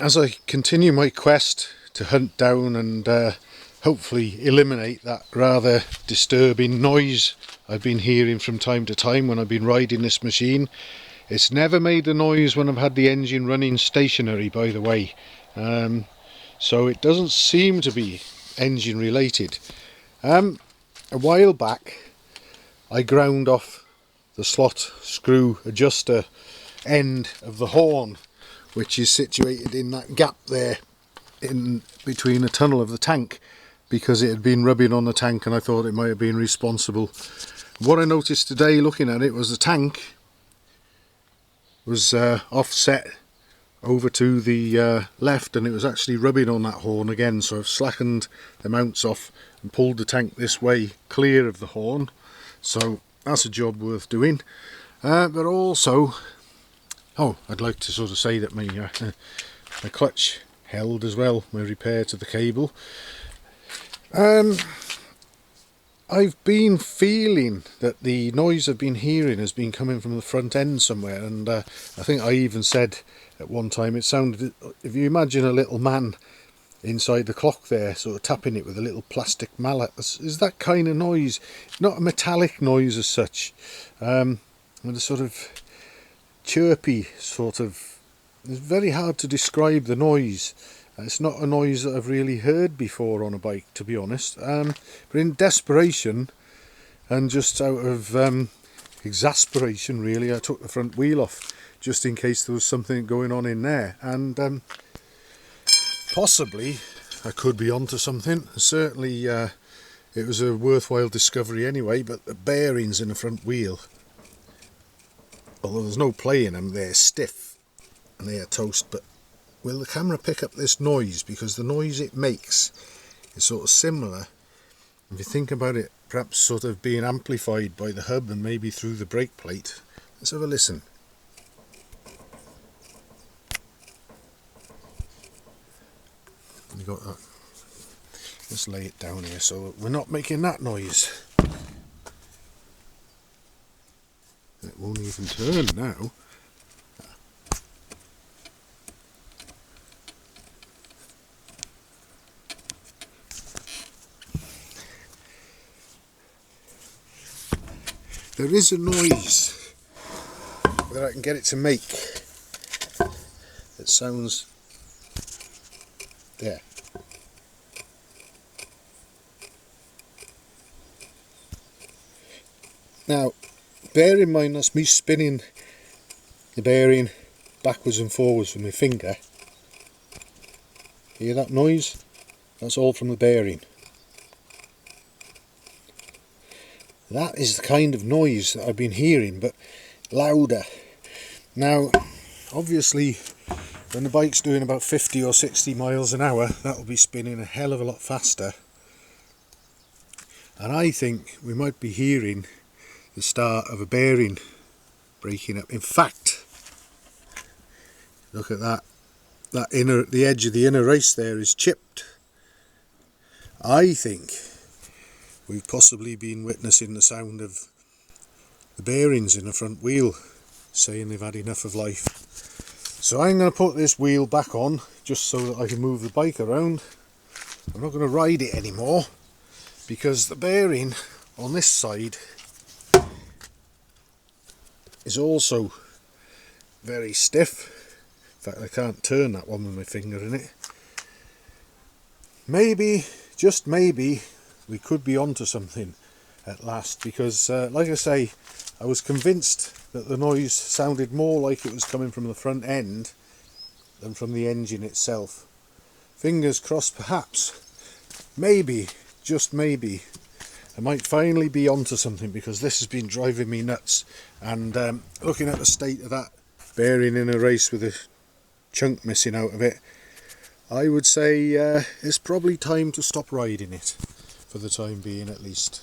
as I continue my quest to hunt down and hopefully eliminate that rather disturbing noise I've been hearing from time to time when I've been riding this machine. It's never made a noise when I've had the engine running stationary, by the way, so it doesn't seem to be engine related. A while back I ground off the slot screw adjuster end of the horn, which is situated in that gap there in between the tunnel of the tank, because it had been rubbing on the tank and I thought it might have been responsible. What I noticed today looking at it was the tank was offset over to the left, and it was actually rubbing on that horn again, so I've slackened the mounts off and pulled the tank this way clear of the horn, so that's a job worth doing. But also, I'd like to sort of say that my clutch held as well, my repair to the cable. I've been feeling that the noise I've been hearing has been coming from the front end somewhere, and I think I even said at one time it sounded, if you imagine a little man inside the clock there sort of tapping it with a little plastic mallet, is that kind of noise. Not a metallic noise as such, with a sort of chirpy sort of, it's very hard to describe the noise. It's not a noise that I've really heard before on a bike, to be honest, but in desperation and just out of exasperation really, I took the front wheel off just in case there was something going on in there, and possibly I could be onto something. Certainly it was a worthwhile discovery anyway, but the bearings in the front wheel, although there's no play in them, they're stiff and they are toast. But will the camera pick up this noise? Because the noise it makes is sort of similar, if you think about it, perhaps sort of being amplified by the hub and maybe through the brake plate. Let's have a listen. You got that. Let's lay it down here so we're not making that noise. It won't even turn now. There is a noise that I can get it to make that sounds there. Now, bear in mind that's me spinning the bearing backwards and forwards with my finger. Hear that noise? That's all from the bearing. That is the kind of noise that I've been hearing, but louder. Now, obviously, when the bike's doing about 50 or 60 miles an hour, that'll be spinning a hell of a lot faster. And I think we might be hearing the start of a bearing breaking up. In fact, look at that. The edge of the inner race there is chipped. I think we've possibly been witnessing the sound of the bearings in the front wheel saying they've had enough of life. So I'm going to put this wheel back on just so that I can move the bike around. I'm not going to ride it anymore because the bearing on this side is also very stiff. In fact, I can't turn that one with my finger in it. Maybe, just maybe, we could be onto something at last, because like I say, I was convinced that the noise sounded more like it was coming from the front end than from the engine itself. Fingers crossed, perhaps, maybe, just maybe, I might finally be onto something, because this has been driving me nuts. And looking at the state of that bearing in a race with a chunk missing out of it, I would say it's probably time to stop riding it, for the time being at least.